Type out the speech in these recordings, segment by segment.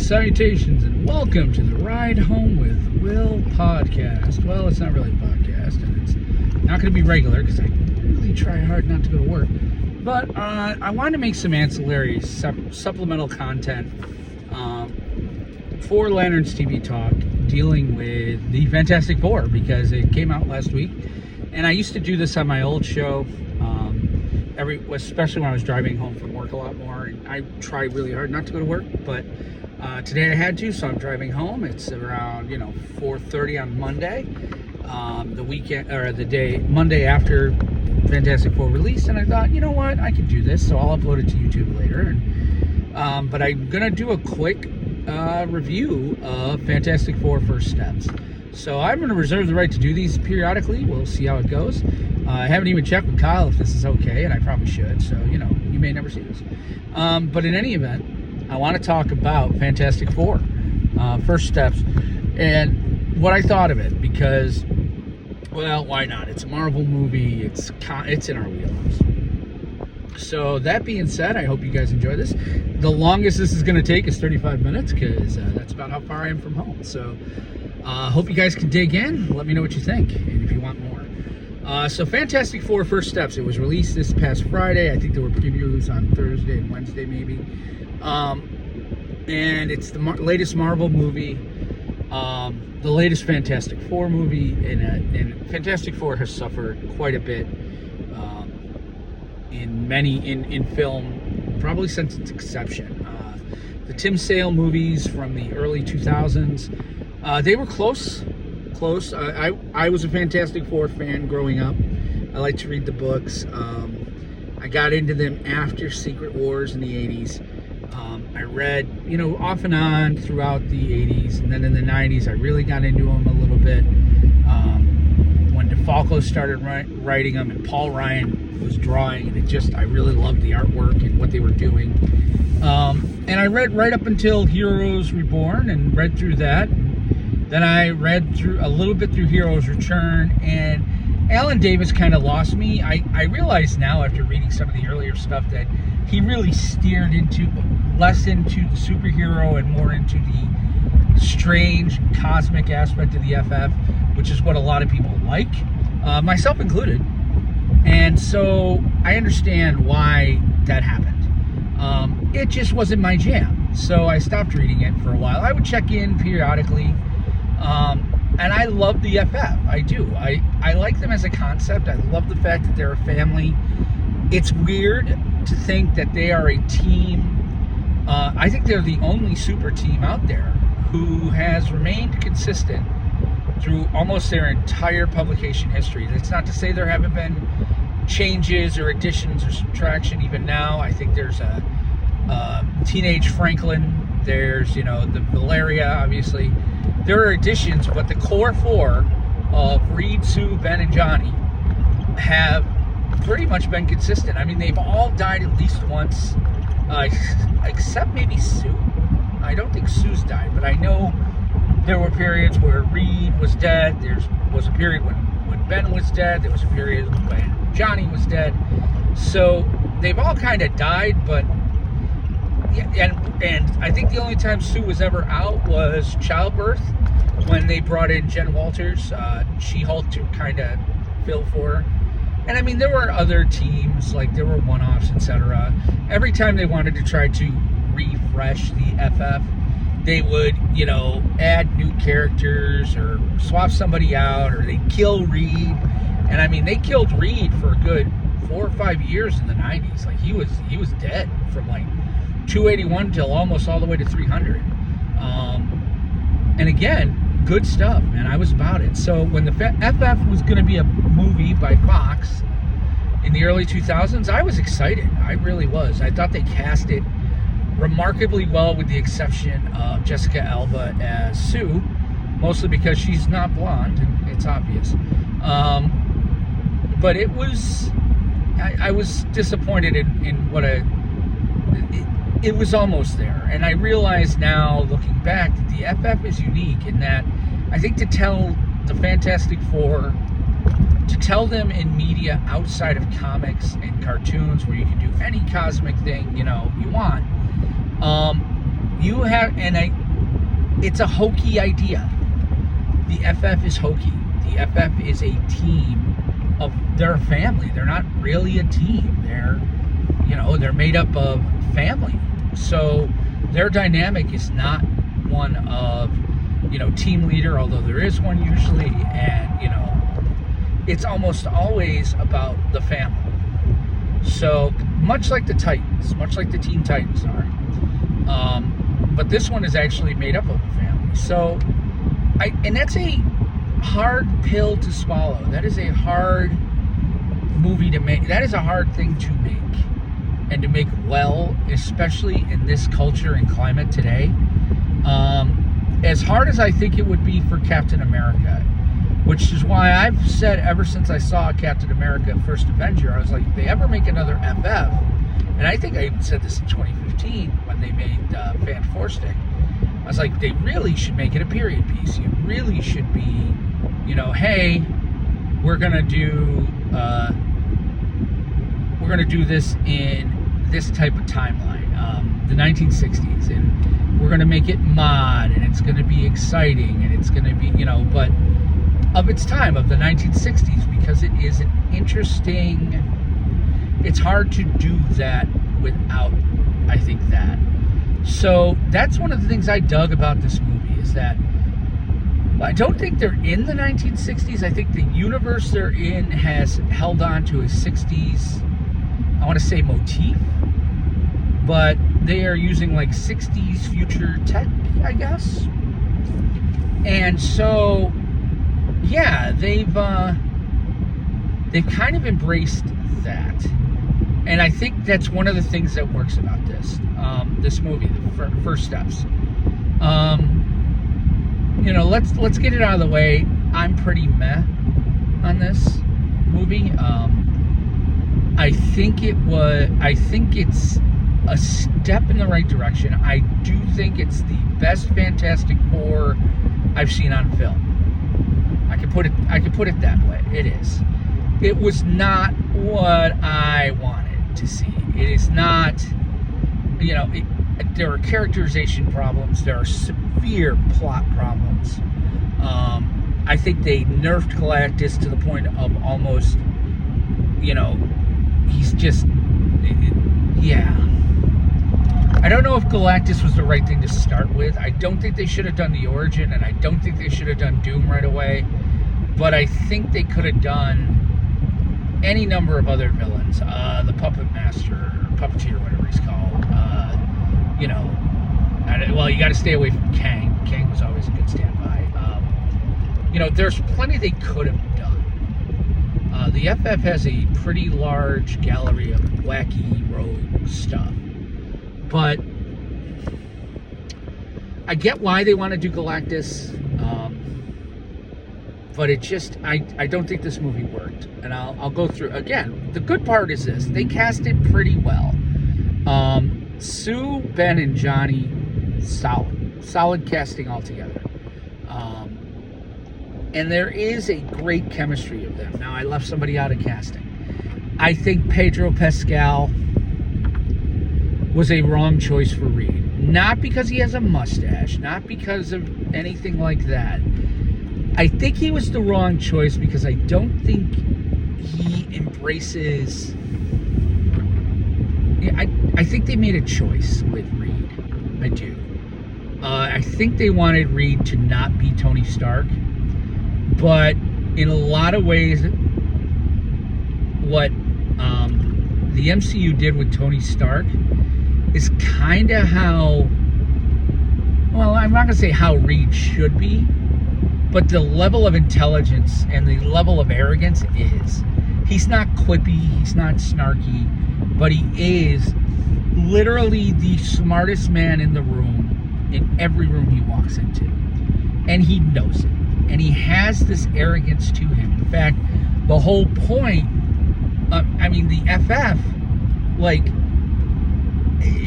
salutations, and welcome to the Ride Home with Will podcast. Well, it's not really a podcast, and it's not going to be regular because I really try hard not to go to work. But I wanted to make some ancillary supplemental content for Lanterns TV Talk dealing with the Fantastic Four because it came out last week. And I used to do this on my old show, especially when I was driving home from work a lot more. And I try really hard not to go to work, but today I had to, so I'm driving home. It's around 4:30 on Monday, the weekend or the day Monday after Fantastic Four release. And I thought, you know what, I could do this, so I'll upload it to YouTube later. But I'm gonna do a quick review of Fantastic Four First Steps. So I'm going to reserve the right to do these periodically. We'll see how it goes. I haven't even checked with Kyle if this is okay, and I probably should. So, you may never see this. But in any event, I want to talk about Fantastic Four First Steps and what I thought of it because, well, why not? It's a Marvel movie. It's in our wheelhouse. So that being said, I hope you guys enjoy this. The longest this is going to take is 35 minutes because that's about how far I am from home. So hope you guys can dig in. Let me know what you think and if you want more. So Fantastic Four First Steps. It was released this past Friday. I think there were previews on Thursday and Wednesday maybe. And it's the latest Marvel movie. The latest Fantastic Four movie. And Fantastic Four has suffered quite a bit in film, probably since its inception. The Tim Sale movies from the early 2000s, they were close. I was a Fantastic Four fan growing up. I liked to read the books. I got into them after Secret Wars in the 80s. I read, off and on throughout the 80s, and then in the 90s I really got into them a little bit. When DeFalco started writing them and Paul Ryan was drawing, and I really loved the artwork and what they were doing. And I read right up until Heroes Reborn and read through that. Then I read through a little bit through Heroes Return, and Alan Davis kind of lost me. I realize now after reading some of the earlier stuff that he really steered less into the superhero and more into the strange cosmic aspect of the FF, which is what a lot of people like, myself included. And so I understand why that happened. It just wasn't my jam. So I stopped reading it for a while. I would check in periodically. And I love the FF. I do. I like them as a concept. I love the fact that they're a family. It's weird to think that they are a team. I think they're the only super team out there who has remained consistent through almost their entire publication history. That's not to say there haven't been changes or additions or subtraction. Even now, I think there's a Teenage Franklin. There's, the Valeria, obviously. There are additions, but the core four of Reed, Sue, Ben, and Johnny have pretty much been consistent. I mean, they've all died at least once, except maybe Sue. I don't think Sue's died, but I know there were periods where Reed was dead. There was a period when Ben was dead. There was a period when Johnny was dead. So they've all kind of died, but yeah, and I think the only time Sue was ever out was childbirth when they brought in Jen Walters, She-Hulk, to kind of fill for her. And I mean, there were other teams, like there were one-offs, etc. Every time they wanted to try to refresh the FF, they would, add new characters or swap somebody out, or they'd kill Reed. And I mean, they killed Reed for a good 4 or 5 years in the 90s. Like he was dead from like 281 till almost all the way to 300. And again, good stuff, man. I was about it. So when the FF was going to be a movie by Fox in the early 2000s, I was excited. I really was. I thought they cast it remarkably well, with the exception of Jessica Alba as Sue, mostly because she's not blonde, and it's obvious. But it was, I was disappointed in what it was almost there. And I realize now, looking back, that the FF is unique in that I think to tell the Fantastic Four, to tell them in media outside of comics and cartoons where you can do any cosmic thing, you want, you have, it's a hokey idea. The FF is hokey. The FF is a team they're a family. They're not really a team. They're made up of family. So their dynamic is not one of, team leader, although there is one usually, and, it's almost always about the family. So much like the Titans, much like the Teen Titans are. But this one is actually made up of a family. So, and that's a hard pill to swallow. That is a hard movie to make. That is a hard thing to make. And to make well, especially in this culture and climate today. As hard as I think it would be for Captain America, which is why I've said ever since I saw Captain America First Avenger, I was like, if they ever make another FF, and I think I even said this in 2015 when they made Fan Four Stick, I was like, they really should make it a period piece. You really should be, hey, we're gonna do this in this type of timeline, the 1960s, and we're gonna make it mod, and it's gonna be exciting, and it's gonna be, but of its time, of the 1960s, because it is an interesting. It's hard to do that without, I think, that. So that's one of the things I dug about this movie, is that I don't think they're in the 1960s. I think the universe they're in has held on to a 60s, I want to say, motif, but they are using like 60s future tech, I guess. And so, yeah, they've kind of embraced that. And I think that's one of the things that works about this movie, the first steps. Let's get it out of the way. I'm pretty meh on this movie. I think it's a step in the right direction. I do think it's the best Fantastic Four I've seen on film. I could put it that way. It is. It was not what I wanted to see. It is not, there are characterization problems. There are severe plot problems. I think they nerfed Galactus to the point of almost, he's just, yeah. I don't know if Galactus was the right thing to start with. I don't think they should have done the origin, and I don't think they should have done Doom right away. But I think they could have done any number of other villains. The Puppet Master, or Puppeteer, whatever he's called. Well, you got to stay away from Kang. Kang was always a good standby. There's plenty they could have done. The FF has a pretty large gallery of wacky, rogue stuff. But I get why they want to do Galactus. But it just, I don't think this movie worked. And I'll go through, again, the good part is this. They cast it pretty well. Sue, Ben, and Johnny, solid casting altogether. And there is a great chemistry of them. Now, I left somebody out of casting. I think Pedro Pascal was a wrong choice for Reed. Not because he has a mustache, not because of anything like that. I think he was the wrong choice because I don't think he embraces... I think they made a choice with Reed. I do. I think they wanted Reed to not be Tony Stark. But in a lot of ways, what the MCU did with Tony Stark is kind of how... Well, I'm not going to say how Reed should be, but the level of intelligence and the level of arrogance is. He's not quippy, he's not snarky, but he is literally the smartest man in the room, in every room he walks into. And he knows it. And he has this arrogance to him. In fact, the whole point, the FF, like,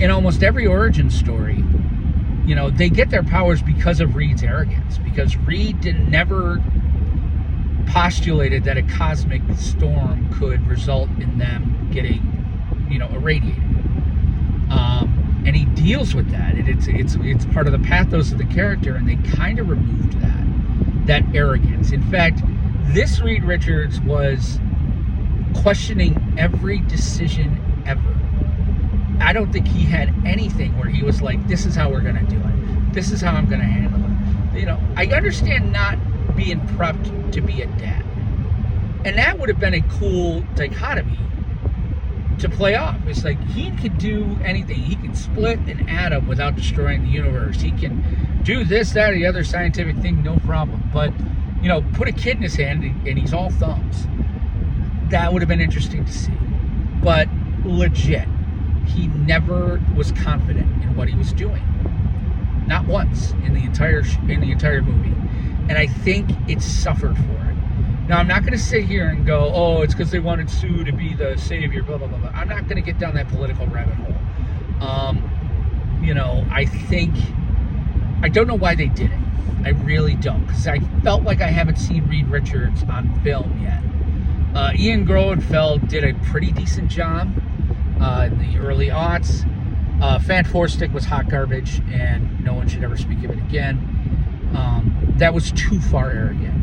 in almost every origin story, they get their powers because of Reed's arrogance. Because Reed never postulated that a cosmic storm could result in them getting, irradiated. And he deals with that. It's part of the pathos of the character, and they kind of removed that arrogance. In fact, this Reed Richards was questioning every decision ever. I don't think he had anything where he was like, this is how we're going to do it. This is how I'm going to handle it. You know, I understand not being prepped to be a dad. And that would have been a cool dichotomy to play off. It's like, he could do anything. He can split an atom without destroying the universe. He can do this, that, or the other scientific thing, no problem. But, you know, put a kid in his hand and he's all thumbs. That would have been interesting to see. But legit, he never was confident in what he was doing. Not once in the entire movie. And I think it suffered for it. Now, I'm not going to sit here and go, oh, it's because they wanted Sue to be the savior, blah, blah, blah, blah. I'm not going to get down that political rabbit hole. You know, I don't know why they did it. I really don't, because I felt like I haven't seen Reed Richards on film yet. Ian Groenfeld did a pretty decent job in the early aughts. Fan Forstick was hot garbage, and no one should ever speak of it again. That was too far arrogant.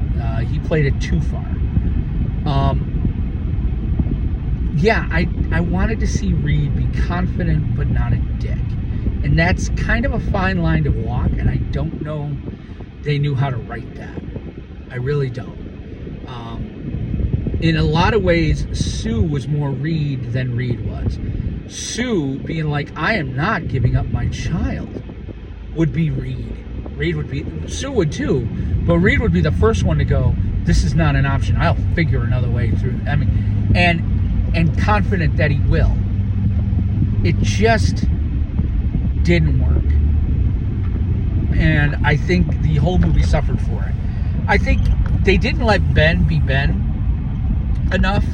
He played it too far. Yeah, I wanted to see Reed be confident but not a dick. And that's kind of a fine line to walk, and I don't know they knew how to write that. I really don't. In a lot of ways, Sue was more Reed than Reed was. Sue being like, I am not giving up my child, would be Reed. Sue would too, but Reed would be the first one to go, this is not an option. I'll figure another way through. I mean, and confident that he will. It just didn't work. And I think the whole movie suffered for it. I think they didn't let Ben be Ben enough.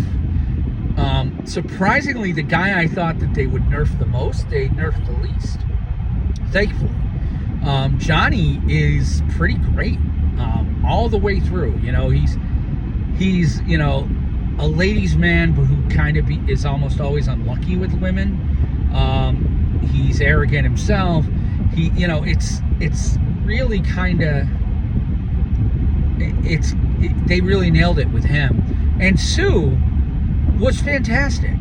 Surprisingly, the guy I thought that they would nerf the most, they nerfed the least. Thankfully. Johnny is pretty great all the way through. You know, he's you know, a ladies' man who kind of is almost always unlucky with women. He's arrogant himself. You know, it's really kind of they really nailed it with him. And Sue was fantastic,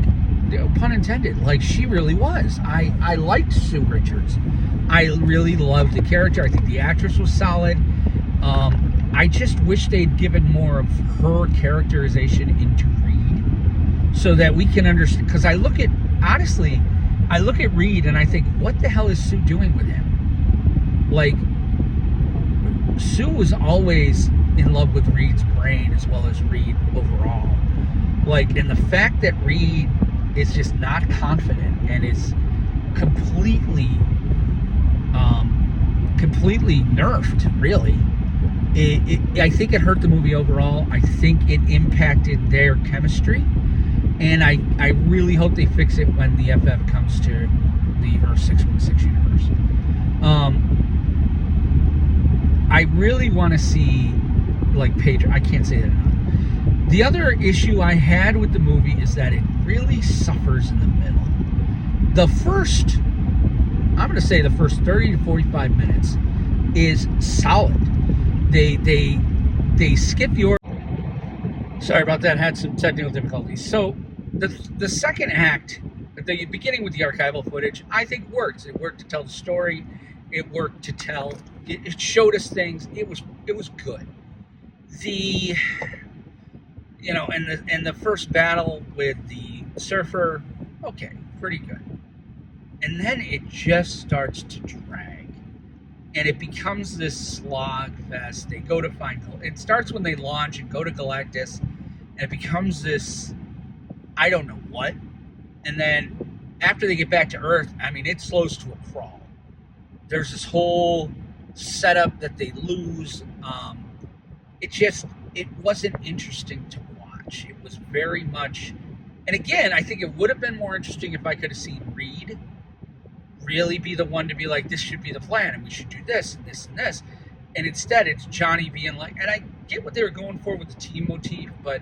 pun intended. Like, she really was. I liked Sue Richards. I really loved the character. I think the actress was solid. I just wish they'd given more of her characterization into Reed so that we can understand. Because I look at Reed and I think, what the hell is Sue doing with him? Like, Sue was always in love with Reed's brain as well as Reed overall. Like, and the fact that Reed is just not confident and is completely nerfed, really. I think it hurt the movie overall. I think it impacted their chemistry, and I really hope they fix it when the FF comes to the Earth 616 universe. I really want to see, like, Pedro. I can't say that enough. The other issue I had with the movie is that it really suffers in the middle. I'm going to say the first 30 to 45 minutes is solid. They skip the order. Sorry about that. Had some technical difficulties. So the second act, the beginning with the archival footage, I think works. It worked to tell the story. It worked to tell. It showed us things. It was good. You know, and the first battle with the surfer, okay, pretty good. And then it just starts to drag. And it becomes this slog fest. They go to find... It starts when they launch and go to Galactus. And it becomes this... I don't know what. And then after they get back to Earth, I mean, it slows to a crawl. There's this whole setup that they lose. It wasn't interesting to watch. It was very much... And again, I think it would have been more interesting if I could have seen Reed really be the one to be like, this should be the plan, and we should do this and this and this. And instead, it's Johnny being like, and I get what they were going for with the team motif, but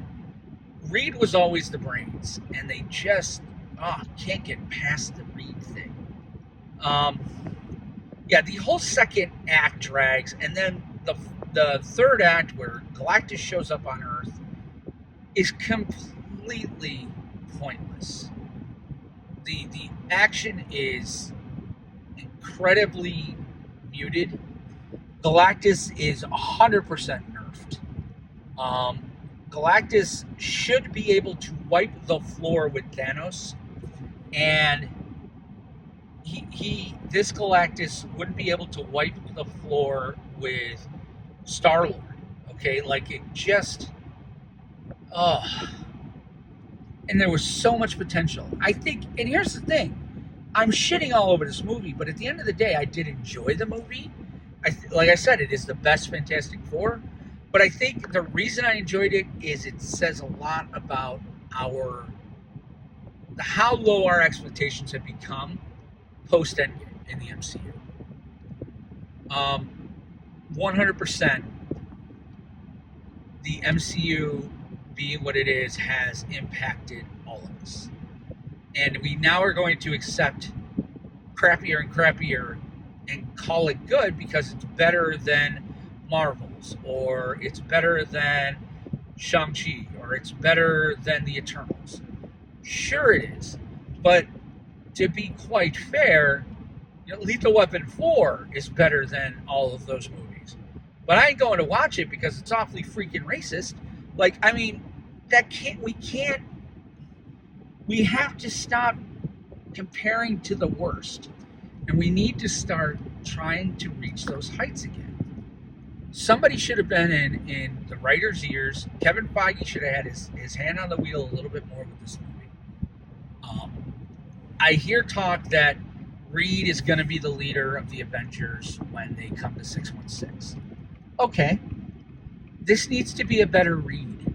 Reed was always the brains, and they just can't get past the Reed thing. yeah, the whole second act drags, and then the third act where Galactus shows up on Earth is completely pointless. The action is incredibly muted. Galactus is 100% nerfed. Galactus should be able to wipe the floor with Thanos, and this Galactus wouldn't be able to wipe the floor with Star-Lord. Okay, like it just, and there was so much potential. I think, and here's the thing, I'm shitting all over this movie, but at the end of the day, I did enjoy the movie. Like I said, it is the best Fantastic Four, but I think the reason I enjoyed it is it says a lot about how low our expectations have become post Endgame in the MCU. 100%, the MCU being what it is has impacted all of us, and we now are going to accept crappier and crappier and call it good because it's better than Marvel's, or it's better than Shang-Chi, or it's better than the Eternals. Sure it is, but to be quite fair, Lethal Weapon 4 is better than all of those movies. But I ain't going to watch it because it's awfully freaking racist. Like, I mean, we have to stop comparing to the worst. And we need to start trying to reach those heights again. Somebody should have been in the writer's ears. Kevin Feige should have had his hand on the wheel a little bit more with this movie. I hear talk that Reed is going to be the leader of the Avengers when they come to 616. Okay. This needs to be a better Reed.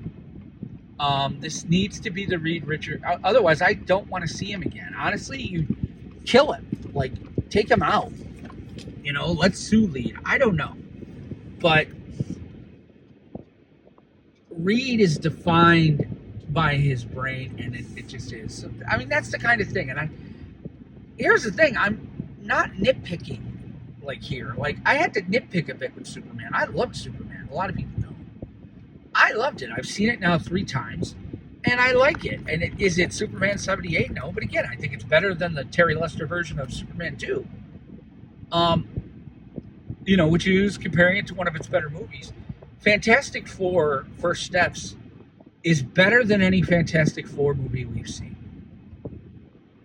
This needs to be the Reed Richard. Otherwise, I don't want to see him again. Honestly, you kill him. Like, take him out. Let Sue lead. I don't know. But Reed is defined by his brain, and it just is. So, I mean, that's the kind of thing. And here's the thing. I'm not nitpicking, here. I had to nitpick a bit with Superman. I loved Superman. A lot of people don't. I loved it. I've seen it now 3 times, and I like it. And is it Superman 78? No. But again, I think it's better than the Terry Lester version of Superman 2. Which is comparing it to one of its better movies. Fantastic Four First Steps is better than any Fantastic Four movie we've seen.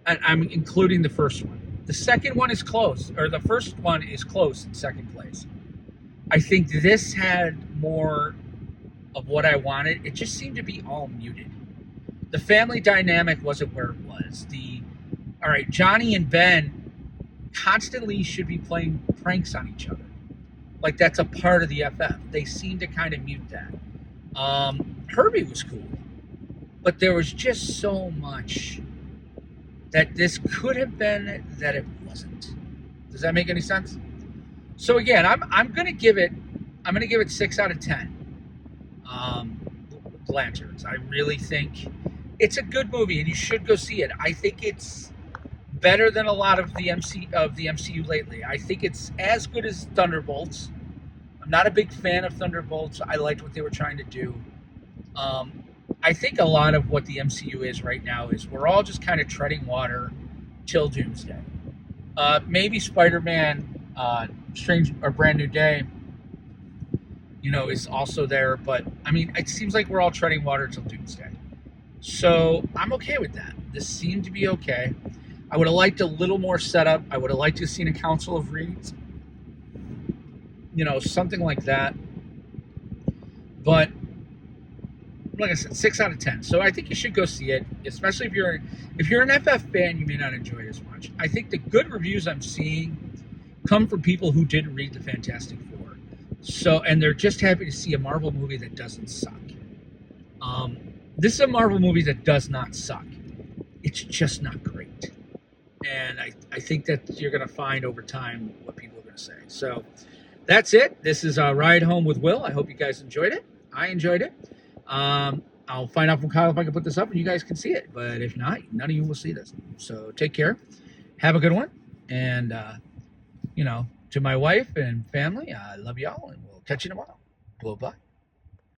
And I'm including the first one. The second one is close, or the first one is close in second place. I think this had more of what I wanted. It just seemed to be all muted. The family dynamic wasn't where it was. All right, Johnny and Ben constantly should be playing pranks on each other. Like, that's a part of the FF. They seem to kind of mute that. Herbie was cool, but there was just so much that this could have been that it wasn't. Does that make any sense? So again, I'm gonna give it 6 out of 10. Lanterns. I really think it's a good movie, and you should go see it. I think it's better than a lot of the MCU lately. I think it's as good as Thunderbolts. I'm not a big fan of Thunderbolts. I liked what they were trying to do. I think a lot of what the MCU is right now is we're all just kind of treading water till Doomsday. Maybe Spider-Man, Strange or Brand New Day, is also there. But I mean, it seems like we're all treading water till Doomsday. So I'm okay with that. This seemed to be okay. I would have liked a little more setup. I would have liked to have seen a Council of Reeds. Something like that. But like I said, 6 out of 10. So I think you should go see it, especially if you're an FF fan. You may not enjoy it as much. I think the good reviews I'm seeing come from people who didn't read the Fantastic Four. So, and they're just happy to see a Marvel movie that doesn't suck. This is a Marvel movie that does not suck. It's just not great. And I think that you're going to find over time what people are going to say. So that's it. This is a Ride Home with Will. I hope you guys enjoyed it. I enjoyed it. I'll find out from Kyle if I can put this up and you guys can see it. But if not, none of you will see this. So take care. Have a good one. And, To my wife and family, I love y'all, and we'll catch you tomorrow. Bye-bye.